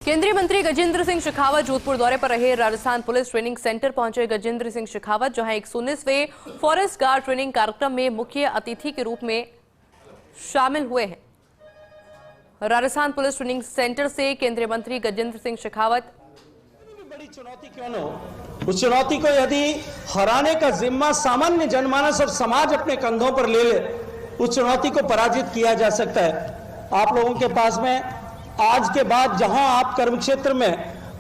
केंद्रीय मंत्री गजेंद्र सिंह शेखावत जोधपुर दौरे पर रहे। राजस्थान पुलिस ट्रेनिंग सेंटर पहुंचे गजेंद्र सिंह शेखावत, जहां 119वें फॉरेस्ट गार्ड ट्रेनिंग कार्यक्रम में मुख्य अतिथि के रूप में शामिल हुए हैं। राजस्थान पुलिस ट्रेनिंग सेंटर से केंद्रीय मंत्री गजेंद्र सिंह शेखावत बड़ी चुनौती क्यों न हो, उस चुनौती को यदि हराने का जिम्मा सामान्य जनमानस और समाज अपने कंधों पर ले ले, उस चुनौती को पराजित किया जा सकता है। आप लोगों के पास में आज के बाद जहां आप कर्म क्षेत्र में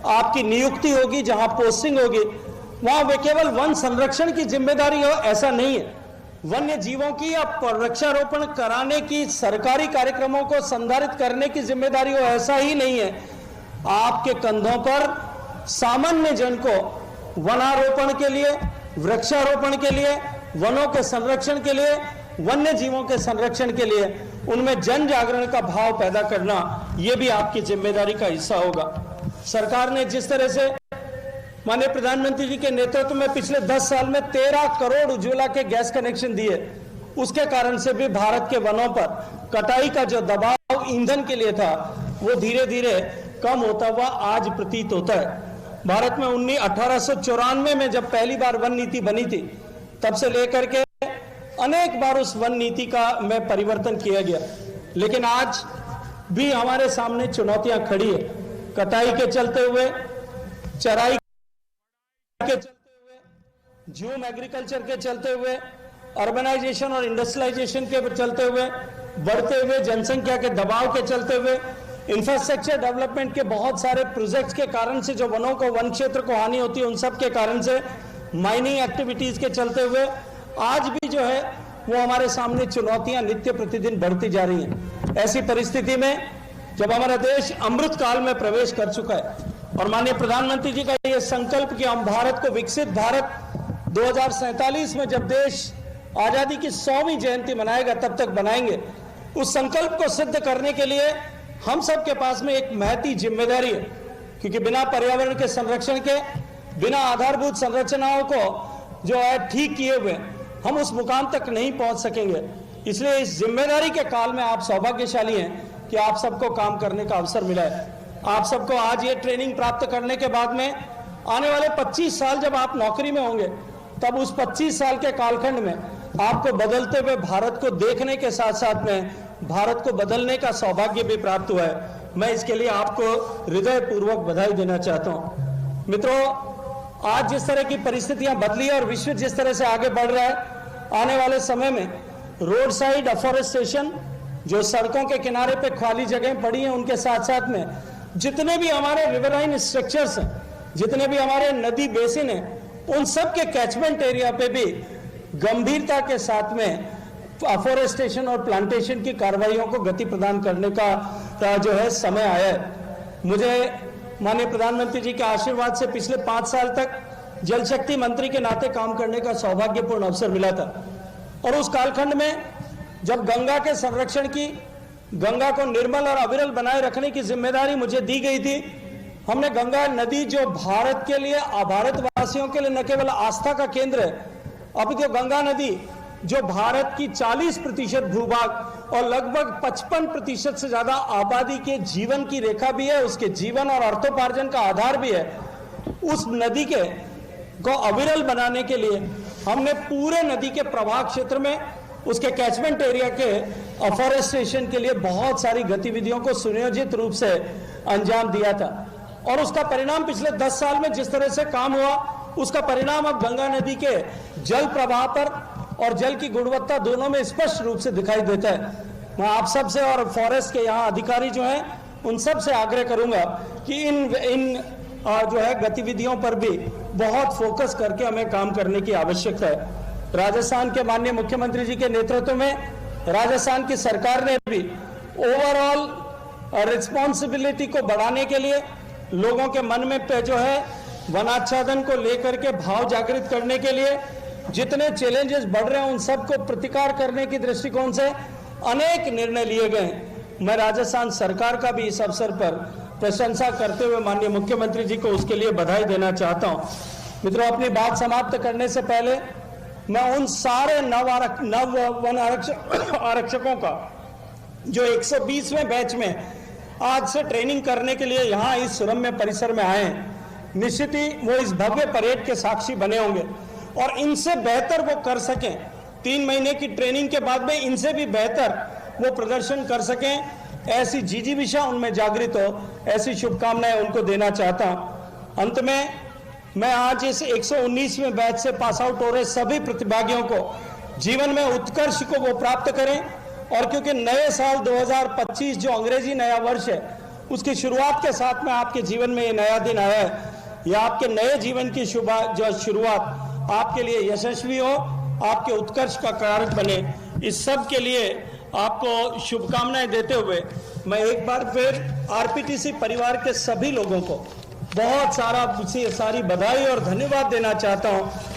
आपकी नियुक्ति होगी, जहां पोस्टिंग होगी, वहां वे केवल वन संरक्षण की जिम्मेदारी हो ऐसा नहीं है। वन्य जीवों की या वृक्षारोपण कराने की, सरकारी कार्यक्रमों को संधारित करने की जिम्मेदारी हो ऐसा ही नहीं है। आपके कंधों पर सामान्य जन को वनारोपण के लिए, वृक्षारोपण के लिए, वनों के संरक्षण के लिए, वन्य जीवों के संरक्षण के लिए उनमें जन जागरण का भाव पैदा करना, यह भी आपकी जिम्मेदारी का हिस्सा होगा। सरकार ने जिस तरह से माननीय प्रधानमंत्री जी के नेतृत्व में पिछले 10 साल में 13 करोड़ उज्ज्वला के गैस कनेक्शन दिए, उसके कारण से भी भारत के वनों पर कटाई का जो दबाव ईंधन के लिए था वो धीरे धीरे कम होता हुआ आज प्रतीत होता है। भारत में 1894 में जब पहली बार वन नीति बनी थी, तब से लेकर के अनेक बार उस वन नीति का में परिवर्तन किया गया, लेकिन आज भी हमारे सामने चुनौतियां खड़ी है। कटाई के चलते हुए, चराई के चलते हुए, ज़ूम एग्रीकल्चर के चलते हुए, अर्बनाइजेशन और इंडस्ट्रियलाइजेशन के चलते हुए, बढ़ते हुए जनसंख्या के दबाव के चलते हुए, इंफ्रास्ट्रक्चर डेवलपमेंट के बहुत सारे प्रोजेक्ट्स के कारण से जो वनों को, वन क्षेत्र को हानि होती है, उन सब के कारण से, माइनिंग एक्टिविटीज के चलते हुए आज भी जो है वो हमारे सामने चुनौतियां नित्य प्रतिदिन बढ़ती जा रही हैं। ऐसी परिस्थिति में जब हमारा देश अमृत काल में प्रवेश कर चुका है और माननीय प्रधानमंत्री जी का ये संकल्प कि हम भारत को विकसित भारत 2047 में जब देश आजादी की 100वीं जयंती मनाएगा तब तक बनाएंगे, उस संकल्प को सिद्ध करने के लिए हम सब के पास में एक महती जिम्मेदारी है, क्योंकि बिना पर्यावरण के संरक्षण के, बिना आधारभूत संरचनाओं को जो है ठीक किए हुए हम उस मुकाम तक नहीं पहुंच सकेंगे। इसलिए इस जिम्मेदारी के काल में आप सौभाग्यशाली हैं कि आप सबको काम करने का अवसर मिला है। आप सबको आज ये ट्रेनिंग प्राप्त करने के बाद में आने वाले 25 साल जब आप नौकरी में होंगे, तब उस 25 साल के कालखंड में आपको बदलते हुए भारत को देखने के साथ साथ में भारत को बदलने का सौभाग्य भी प्राप्त हुआ है। मैं इसके लिए आपको हृदयपूर्वक बधाई देना चाहता हूं। मित्रों, आज जिस तरह की परिस्थितियां बदली और विश्व जिस तरह से आगे बढ़ रहा है, आने वाले समय में रोड साइड अफॉरेस्टेशन, जो सड़कों के किनारे पे खाली जगह पड़ी हैं, उनके साथ साथ में जितने भी हमारे रिवराइन स्ट्रक्चर्स हैं, जितने भी हमारे नदी बेसिन हैं, उन सब के कैचमेंट एरिया पे भी गंभीरता के साथ में अफॉरेस्टेशन और प्लांटेशन की कार्रवाइयों को गति प्रदान करने का जो है समय आया है। मुझे माननीय प्रधानमंत्री जी के आशीर्वाद से पिछले 5 साल तक जल शक्ति मंत्री के नाते काम करने का सौभाग्यपूर्ण अवसर मिला था, और उस कालखंड में जब गंगा के संरक्षण की, गंगा को निर्मल और अविरल बनाए रखने की जिम्मेदारी मुझे दी गई थी, हमने गंगा नदी जो भारत के लिए, भारतवासियों के लिए न केवल आस्था का केंद्र है, अब तो गंगा नदी जो भारत की 40% भूभाग और लगभग 55% से ज्यादा आबादी के जीवन की रेखा भी है, उसके जीवन और अर्थोपार्जन का आधार भी है, उस नदी के को अविरल बनाने के लिए हमने पूरे नदी के प्रवाह क्षेत्र में, उसके कैचमेंट एरिया के अफॉरेस्टेशन के लिए बहुत सारी गतिविधियों को सुनियोजित रूप से अंजाम दिया था। और उसका परिणाम पिछले 10 साल में जिस तरह से काम हुआ, उसका परिणाम अब गंगा नदी के जल प्रवाह पर और जल की गुणवत्ता दोनों में स्पष्ट रूप से दिखाई देता है। मैं आप सब से और फॉरेस्ट के यहाँ अधिकारी जो हैं उन सब से आग्रह करूंगा कि इन जो है गतिविधियों पर भी बहुत फोकस करके हमें काम करने की आवश्यकता है। राजस्थान के माननीय मुख्यमंत्री जी के नेतृत्व में राजस्थान की सरकार ने भी ओवरऑल रिस्पॉन्सिबिलिटी को बढ़ाने के लिए, लोगों के मन में पे जो है वनाच्छादन को लेकर के भाव जागृत करने के लिए जितने चैलेंजेस बढ़ रहे हैं उन सबको प्रतिकार करने की दृष्टिकोण से अनेक निर्णय लिए गए। मैं राजस्थान सरकार का भी इस अवसर पर प्रशंसा करते हुए माननीय मुख्यमंत्री जी को उसके लिए बधाई देना चाहता हूं। मित्रों, अपनी बात समाप्त करने से पहले मैं उन सारे नव वन आरक्षकों का जो 120वें बैच में आज से ट्रेनिंग करने के लिए यहाँ इस सुरम्य परिसर में आए हैं, निश्चित ही वो इस भव्य परेड के साक्षी बने होंगे और इनसे बेहतर वो कर सकें। 3 महीने की ट्रेनिंग के बाद में इनसे भी बेहतर वो प्रदर्शन कर सकें, ऐसी जिजीविषा उनमें जागृत हो, ऐसी शुभकामनाएं उनको देना चाहता हूं। अंत में मैं आज इस 119वें बैच से पास आउट हो रहे सभी प्रतिभागियों को जीवन में उत्कर्ष को वो प्राप्त करें, और क्योंकि नए साल 2025 जो अंग्रेजी नया वर्ष है उसकी शुरुआत के साथ में आपके जीवन में ये नया दिन आया है, या आपके नए जीवन की शुरुआत आपके लिए यशस्वी हो, आपके उत्कर्ष का कारक बने। इस सब के लिए आपको शुभकामनाएं देते हुए मैं एक बार फिर आरपीटीसी परिवार के सभी लोगों को बहुत सारी बधाई और धन्यवाद देना चाहता हूं।